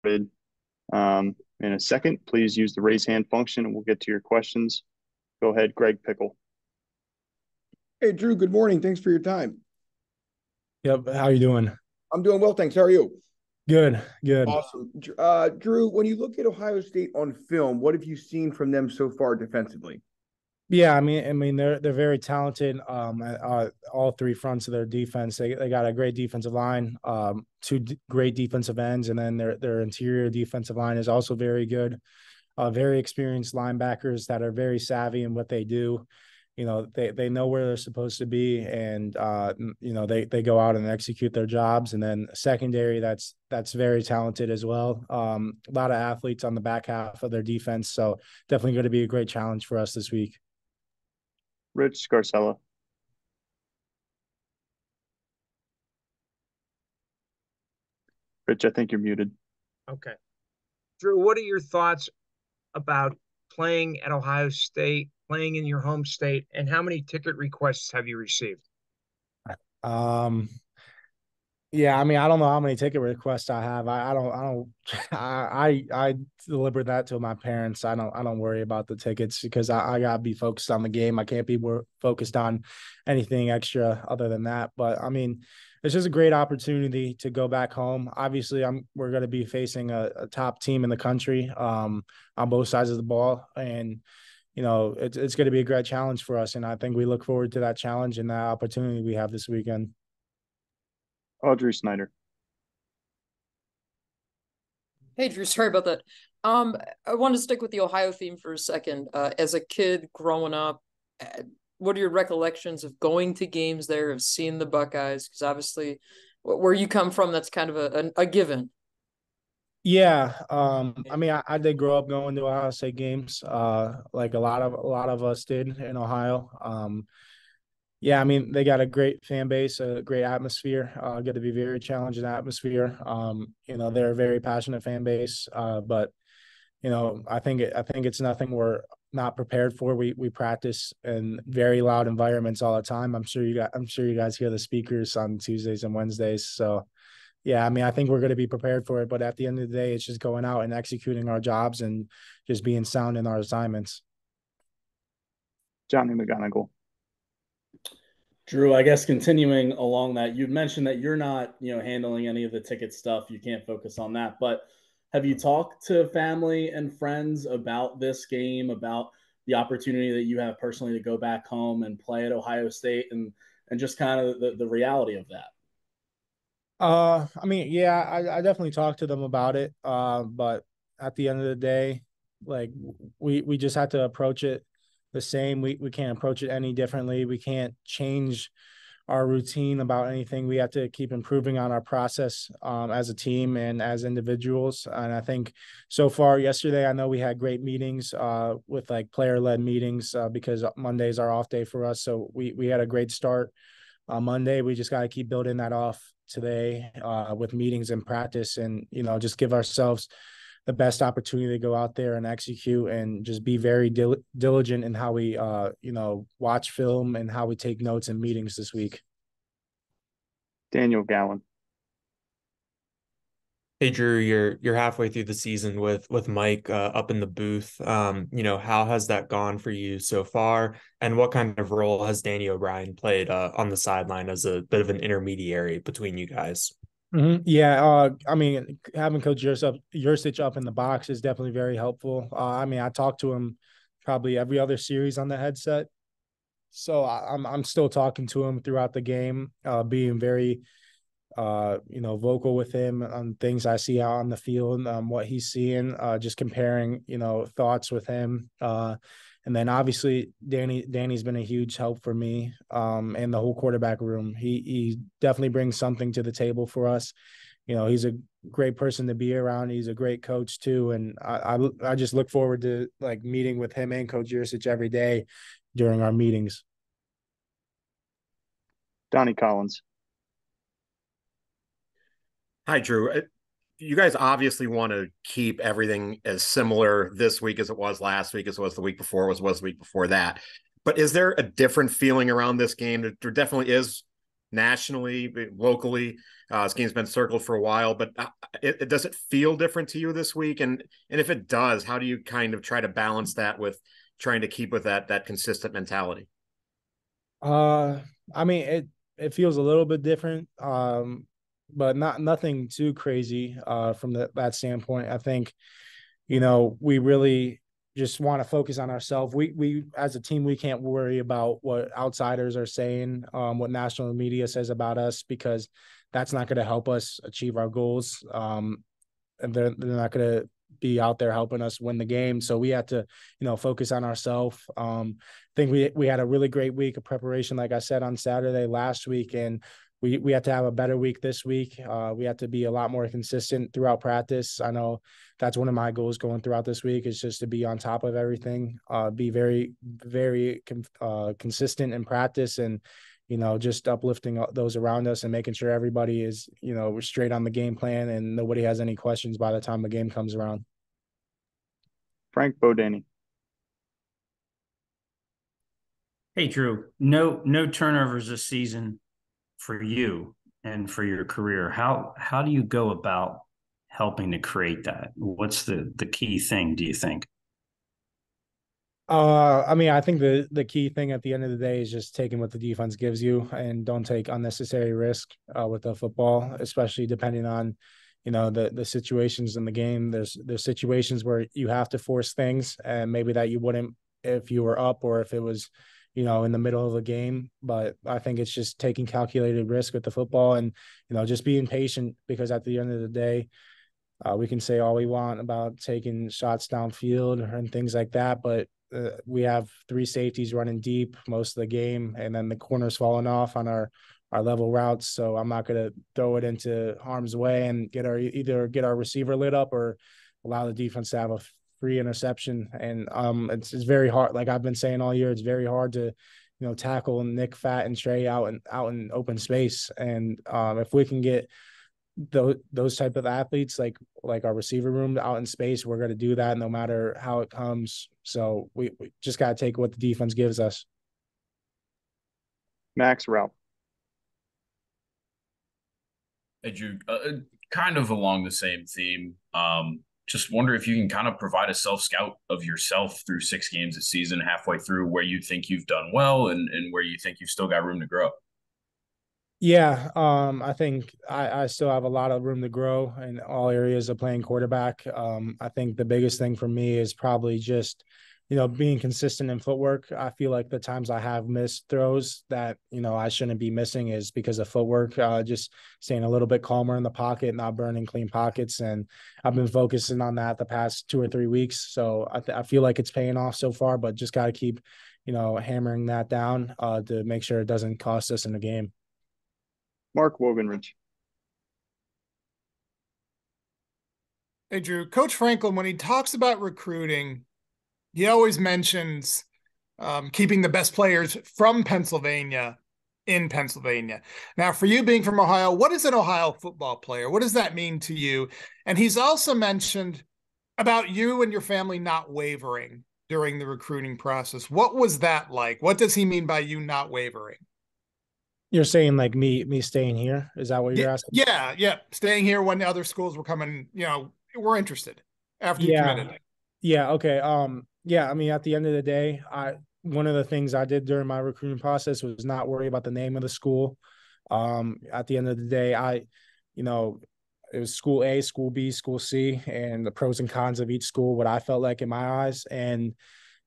in a second. Please use the raise hand function and we'll get to your questions. Go ahead, Greg Pickle. Hey, Drew, good morning. Thanks for your time. Yep. How you doing? I'm doing well, thanks. How are you? Good. Awesome. Drew, when you look at Ohio State on film, what have you seen from them so far defensively? Yeah, I mean, they're very talented. All three fronts of their defense. They got a great defensive line, great defensive ends, and then their interior defensive line is also very good. Very experienced linebackers that are very savvy in what they do. They know where they're supposed to be, and they go out and execute their jobs. And then secondary, that's very talented as well. A lot of athletes on the back half of their defense, so definitely going to be a great challenge for us this week. Rich Scarcella. Rich, I think you're muted. Okay. Drew, what are your thoughts about playing at Ohio State, playing in your home state, and how many ticket requests have you received? Yeah, I mean, I don't know how many ticket requests I have. I delivered that to my parents. I don't worry about the tickets because I gotta be focused on the game. I can't be more focused on anything extra other than that. But I mean, it's just a great opportunity to go back home. Obviously, we're going to be facing a top team in the country on both sides of the ball, and it's going to be a great challenge for us. And I think we look forward to that challenge and that opportunity we have this weekend. Audrey Snyder. Hey, Drew, sorry about that. I want to stick with the Ohio theme for a second. As a kid growing up, what are your recollections of going to games there, of seeing the Buckeyes? Because obviously, where you come from, that's kind of a given. Yeah, I mean, I did grow up going to Ohio State games, like a lot of us did in Ohio. Yeah, I mean, they got a great fan base, a great atmosphere. Going to be very challenging atmosphere. They're a very passionate fan base. But I think it's nothing we're not prepared for. We practice in very loud environments all the time. I'm sure you guys hear the speakers on Tuesdays and Wednesdays. So yeah, I mean, I think we're going to be prepared for it. But at the end of the day, it's just going out and executing our jobs and just being sound in our assignments. Johnny McGonigal. Drew, I guess continuing along that, you'd mentioned that you're not, handling any of the ticket stuff. You can't focus on that. But have you talked to family and friends about this game, about the opportunity that you have personally to go back home and play at Ohio State and just kind of the reality of that? I mean, yeah, I definitely talked to them about it. But at the end of the day, like we just have to approach it the same. We can't approach it any differently. We can't change our routine about anything. We have to keep improving on our process as a team and as individuals. And I think so far yesterday, I know we had great meetings with like player-led meetings because Monday's our off day for us. So we had a great start on Monday. We just got to keep building that off today with meetings and practice and, just give ourselves the best opportunity to go out there and execute and just be very diligent in how we, watch film and how we take notes in meetings this week. Daniel Gowan. Hey, Drew, you're halfway through the season with Mike up in the booth. How has that gone for you so far? And what kind of role has Danny O'Brien played on the sideline as a bit of an intermediary between you guys? Mm-hmm. Yeah, I mean, having Coach Yursich up in the box is definitely very helpful. I mean, I talk to him probably every other series on the headset, so I'm still talking to him throughout the game, being very, vocal with him on things I see out on the field, what he's seeing, just comparing, thoughts with him. And then obviously Danny's been a huge help for me and the whole quarterback room. He definitely brings something to the table for us. He's a great person to be around. He's a great coach too. And I just look forward to like meeting with him and Coach Yursich every day during our meetings. Donnie Collins. Hi, Drew. You guys obviously want to keep everything as similar this week as it was last week, as it was the week before, was the week before that. But is there a different feeling around this game? There definitely is nationally, locally. This game's been circled for a while, but does it feel different to you this week? And if it does, how do you kind of try to balance that with trying to keep with that consistent mentality? I mean, it feels a little bit different, but nothing too crazy from that standpoint. I think, we really just want to focus on ourselves. We as a team, we can't worry about what outsiders are saying, what national media says about us, because that's not going to help us achieve our goals. And they're not going to be out there helping us win the game. So we have to, focus on ourselves. I think we had a really great week of preparation, like I said, on Saturday last week, and we have to have a better week this week. We have to be a lot more consistent throughout practice. I know that's one of my goals going throughout this week, is just to be on top of everything, be very, very consistent in practice, and, just uplifting those around us and making sure everybody is, we're straight on the game plan and nobody has any questions by the time the game comes around. Frank Bodani. Hey, Drew, no turnovers this season for you and for your career. How do you go about helping to create that? What's the key thing, do you think? I mean, I think the key thing at the end of the day is just taking what the defense gives you, and don't take unnecessary risk with the football, especially depending on, the situations in the game. There's situations where you have to force things, and maybe that you wouldn't if you were up, or if it was, in the middle of a game. But I think it's just taking calculated risk with the football, and, just being patient, because at the end of the day, we can say all we want about taking shots downfield and things like that, but we have 3 safeties running deep most of the game, and then the corners falling off on our level routes. So I'm not going to throw it into harm's way and either get our receiver lit up or allow the defense to have a free interception. And it's very hard. Like I've been saying all year, it's very hard to, tackle Nick, Fat, and Trey out in open space. And if we can get those type of athletes, like our receiver room out in space, we're going to do that no matter how it comes. So we just got to take what the defense gives us. Max Ralph. Hey, Drew, kind of along the same theme. Just wonder if you can kind of provide a self-scout of yourself through 6 games this season, halfway through, where you think you've done well and where you think you've still got room to grow. Yeah, I think I still have a lot of room to grow in all areas of playing quarterback. I think the biggest thing for me is probably just, being consistent in footwork. I feel like the times I have missed throws that, I shouldn't be missing is because of footwork, just staying a little bit calmer in the pocket, not burning clean pockets. And I've been focusing on that the past 2 or 3 weeks. So I feel like it's paying off so far, but just got to keep, hammering that down to make sure it doesn't cost us in the game. Mark Wogenrich. Hey, Drew. Coach Franklin, when he talks about recruiting, he always mentions keeping the best players from Pennsylvania in Pennsylvania. Now, for you being from Ohio, what is an Ohio football player? What does that mean to you? And he's also mentioned about you and your family not wavering during the recruiting process. What was that like? What does he mean by you not wavering? You're saying like me staying here? Is that what you're asking? Yeah. Staying here when the other schools were coming, were interested after you committed. Yeah. Okay. Yeah. I mean, at the end of the day, one of the things I did during my recruiting process was not worry about the name of the school. At the end of the day, it was school A, school B, school C, and the pros and cons of each school, what I felt like in my eyes, and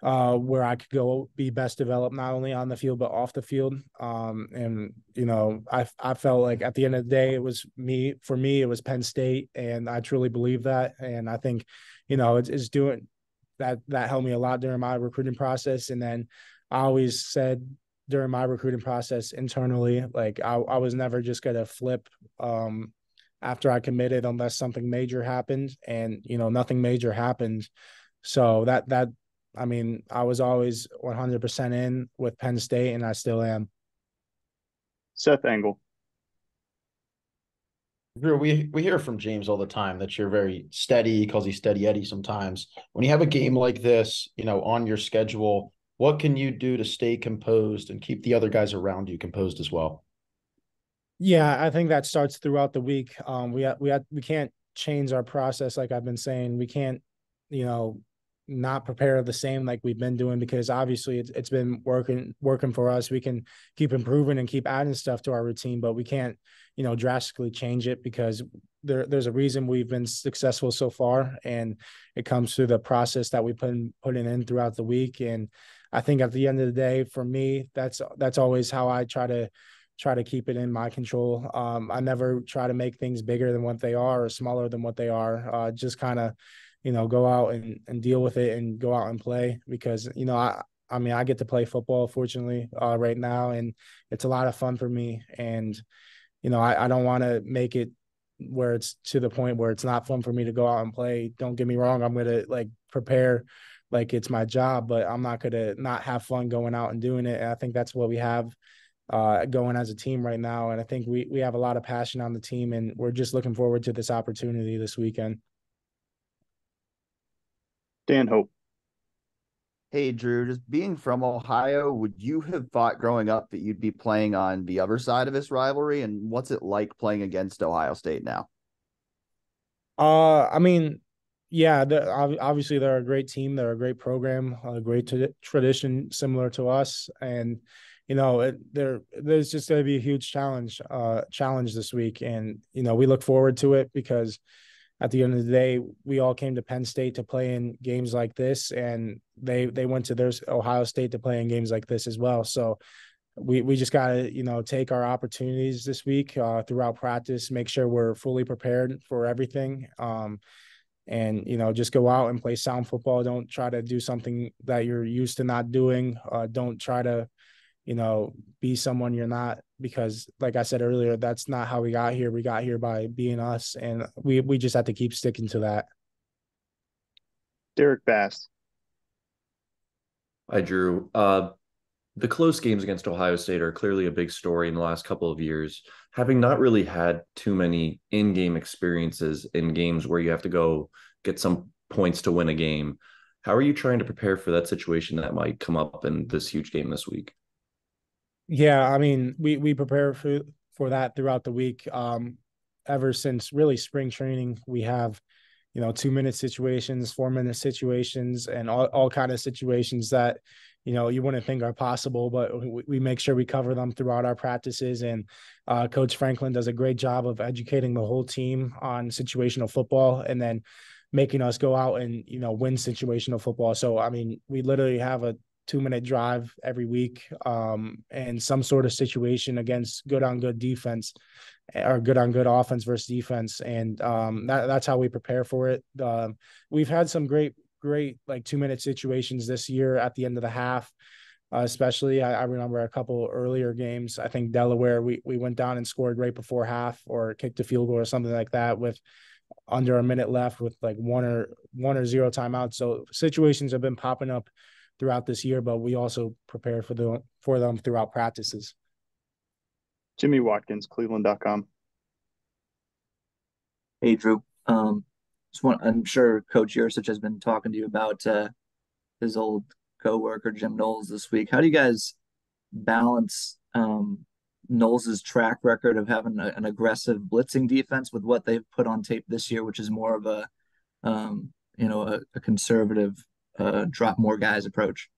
where I could go be best developed, not only on the field, but off the field. And, I felt like at the end of the day, for me, it was Penn State, and I truly believe that. And I think, it's doing that helped me a lot during my recruiting process. And then I always said during my recruiting process internally, like I was never just going to flip, after I committed unless something major happened, and, nothing major happened. So I mean, I was always 100% in with Penn State, and I still am. Seth Engel. Drew, we hear from James all the time that you're very steady. He calls you Steady Eddie sometimes. When you have a game like this, on your schedule, what can you do to stay composed and keep the other guys around you composed as well? Yeah, I think that starts throughout the week. We can't change our process, like I've been saying. We can't, you know, not prepare the same like we've been doing, because obviously it's been working for us. We can keep improving and keep adding stuff to our routine, but we can't, you know, drastically change it, because there's a reason we've been successful so far, and it comes through the process that we putting in throughout the week. And I think at the end of the day, for me, that's always how I try to keep it in my control. I never try to make things bigger than what they are or smaller than what they are. Just kind of, you know, go out and deal with it and go out and play, because, you know, I mean, I get to play football, fortunately, right now, and it's a lot of fun for me. And, you know, I don't want to make it where it's to the point where it's not fun for me to go out and play. Don't get me wrong. I'm going to like prepare like it's my job, but I'm not going to not have fun going out and doing it. And I think that's what we have going as a team right now. And I think we have a lot of passion on the team, and we're just looking forward to this opportunity this weekend. Dan Hope. Hey, Drew, just being from Ohio, would you have thought growing up that you'd be playing on the other side of this rivalry? And what's it like playing against Ohio State now? I mean, yeah, obviously they're a great team. They're a great program, a great tradition similar to us. And, you know, there's just going to be a huge challenge this week. And, you know, we look forward to it, because at the end of the day, we all came to Penn State to play in games like this, and they went to their Ohio State to play in games like this as well. So we just got to, you know, take our opportunities this week throughout practice, make sure we're fully prepared for everything. And, you know, just go out and play sound football. Don't try to do something that you're used to not doing. Don't try to, you know, be someone you're not, because like I said earlier, that's not how we got here. We got here by being us, and we just have to keep sticking to that. Derek Bass. Hi, Drew. The close games against Ohio State are clearly a big story in the last couple of years. Having not really had too many in-game experiences in games where you have to go get some points to win a game, how are you trying to prepare for that situation that might come up in this huge game this week? Yeah, I mean, we prepare for that throughout the week. Ever since really spring training, we have, you know, 2-minute situations, 4-minute situations, and all kind of situations that, you know, you wouldn't think are possible, but we make sure we cover them throughout our practices. And Coach Franklin does a great job of educating the whole team on situational football, and then making us go out and, you know, win situational football. So, I mean, we literally have a 2-minute drive every week, and some sort of situation against good on good defense, or good on good offense versus defense. And that's how we prepare for it. We've had some great like 2-minute situations this year at the end of the half. Especially, I remember a couple earlier games. I think Delaware, we went down and scored right before half, or kicked a field goal or something like that with under a minute left with like one or zero timeouts. So situations have been popping up throughout this year, but we also prepare for them throughout practices. Jimmy Watkins, Cleveland.com. Hey, Drew. I'm sure Coach Yursich has been talking to you about his old coworker Jim Knowles this week. How do you guys balance Knowles' track record of having an aggressive blitzing defense with what they've put on tape this year, which is more of a conservative drop more guys approach?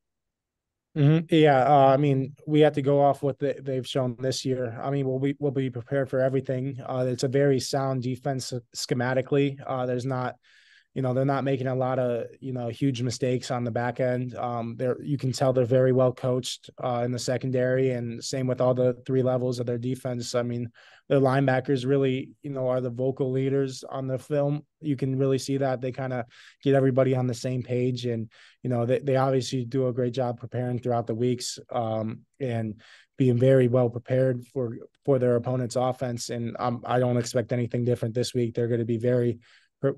Mm-hmm. Yeah, I mean, we have to go off what they've shown this year. I mean, we'll be prepared for everything. It's a very sound defense schematically. There's not, you know, they're not making a lot of, you know, huge mistakes on the back end. You can tell they're very well coached in the secondary, and same with all the 3 levels of their defense. I mean, their linebackers really, you know, are the vocal leaders on the film. You can really see that they kind of get everybody on the same page, and, you know, they obviously do a great job preparing throughout the weeks, and being very well prepared for their opponent's offense. And I don't expect anything different this week. They're going to be very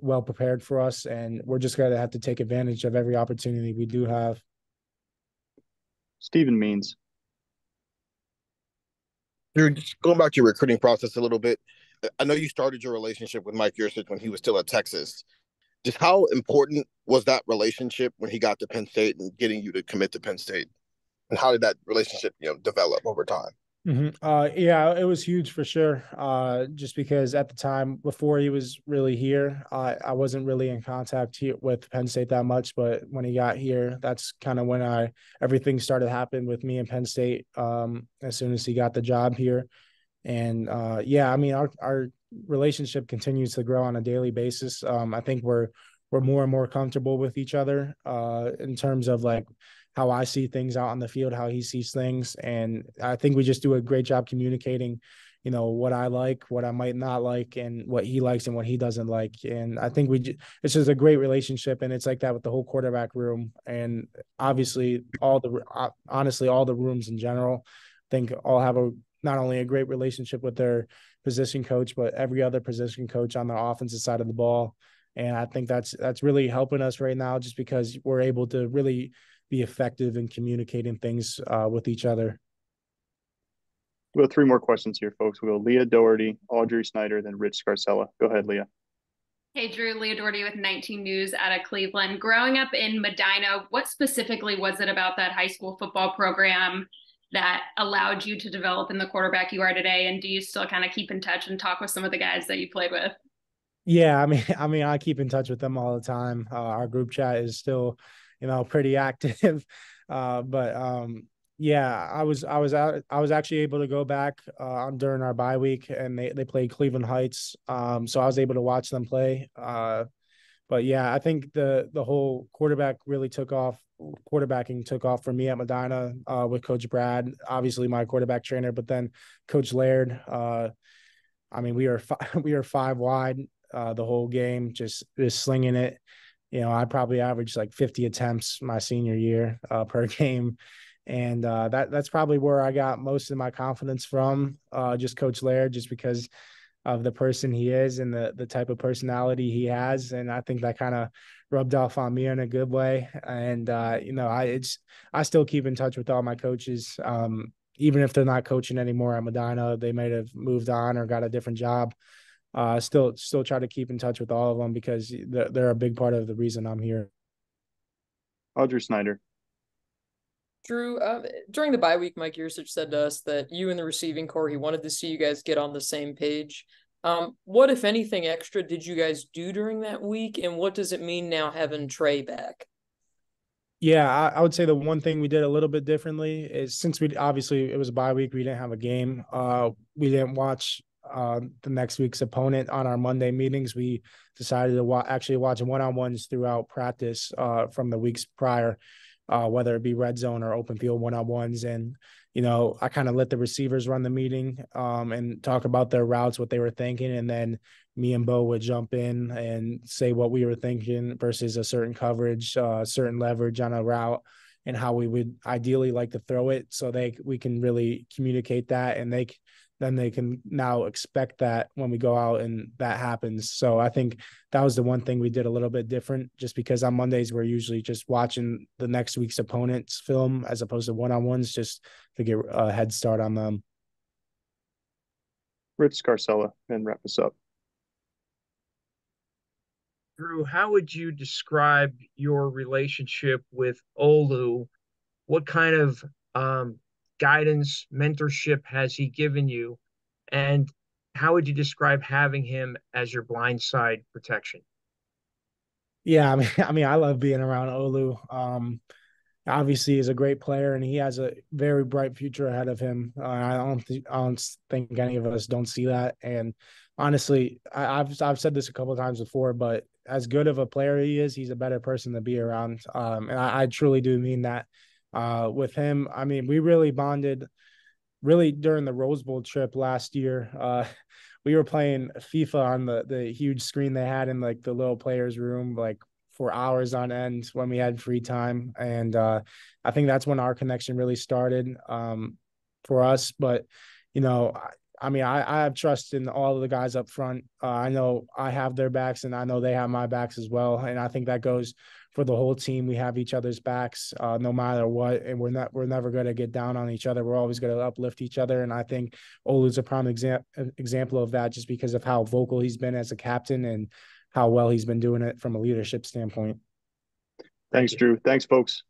well prepared for us, and we're just going to have to take advantage of every opportunity we do have. Stephen Means. Drew, just going back to your recruiting process a little bit, I know you started your relationship with Mike Gesicki when he was still at Texas. Just how important was that relationship when he got to Penn State and getting you to commit to Penn State? And how did that relationship, you know, develop over time? Yeah, it was huge for sure. Just because at the time before he was really here, I wasn't really in contact here with Penn State that much. But when he got here, that's kind of when everything started happening with me and Penn State. As soon as he got the job here, and yeah, I mean our relationship continues to grow on a daily basis. I think we're more and more comfortable with each other in terms of like how I see things out on the field, how he sees things. And I think we just do a great job communicating, you know, what I like, what I might not like, and what he likes and what he doesn't like. And I think it's just a great relationship. And it's like that with the whole quarterback room. And obviously honestly, all the rooms in general, I think all have not only a great relationship with their position coach, but every other position coach on the offensive side of the ball. And I think that's really helping us right now, just because we're able to really be effective in communicating things with each other. We'll have 3 more questions here, folks. We'll go Leah Doherty, Audrey Snyder, then Rich Scarcella. Go ahead, Leah. Hey, Drew, Leah Doherty with 19 News out of Cleveland. Growing up in Medina, what specifically was it about that high school football program that allowed you to develop in the quarterback you are today? And do you still kind of keep in touch and talk with some of the guys that you played with? Yeah, I mean, I keep in touch with them all the time. Our group chat is still, you know, pretty active. Yeah, I was actually able to go back during our bye week, and they played Cleveland Heights. So I was able to watch them play. But yeah, I think the whole quarterbacking took off for me at Medina with Coach Brad, obviously my quarterback trainer, but then Coach Laird. I mean, we were 5 wide the whole game, just slinging it. You know, I probably averaged like 50 attempts my senior year per game. And that's probably where I got most of my confidence from, just Coach Laird, just because of the person he is and the type of personality he has. And I think that kind of rubbed off on me in a good way. And, you know, I still keep in touch with all my coaches, even if they're not coaching anymore at Medina. They might have moved on or got a different job. Still try to keep in touch with all of them, because they're a big part of the reason I'm here. Audrey Snyder. Drew, during the bye week, Mike Gesicki said to us that you and the receiving core, he wanted to see you guys get on the same page. What, if anything, extra did you guys do during that week, and what does it mean now having Trey back? Yeah, I would say the one thing we did a little bit differently is, since obviously it was a bye week, we didn't have a game. We didn't watch the next week's opponent on our Monday meetings. We decided to actually watch one-on-ones throughout practice from the weeks prior, whether it be red zone or open field one-on-ones. And, you know, I kind of let the receivers run the meeting and talk about their routes, what they were thinking. And then me and Bo would jump in and say what we were thinking versus a certain coverage, certain leverage on a route, and how we would ideally like to throw it, so we can really communicate that, and then they can now expect that when we go out and that happens. So I think that was the one thing we did a little bit different, just because on Mondays we're usually just watching the next week's opponent's film as opposed to one-on-ones, just to get a head start on them. Rich Scarcella, and wrap us up. Drew, how would you describe your relationship with Olu? What kind of guidance, mentorship has he given you? And how would you describe having him as your blindside protection? Yeah, I mean, I love being around Olu. Obviously, he's a great player, and he has a very bright future ahead of him. I don't think any of us don't see that. And honestly, I've said this a couple of times before, but as good of a player he is, he's a better person to be around. And I truly do mean that. With him, I mean, we really bonded during the Rose Bowl trip last year. We were playing FIFA on the huge screen they had in like the little players room, like for hours on end when we had free time. And I think that's when our connection really started for us. But, you know, I mean, I have trust in all of the guys up front. I know I have their backs, and I know they have my backs as well. And I think that goes for the whole team. We have each other's backs no matter what, and we're never going to get down on each other. We're always going to uplift each other. And I think Olu's a prime example of that, just because of how vocal he's been as a captain and how well he's been doing it from a leadership standpoint. Thanks, Drew. Thanks, folks.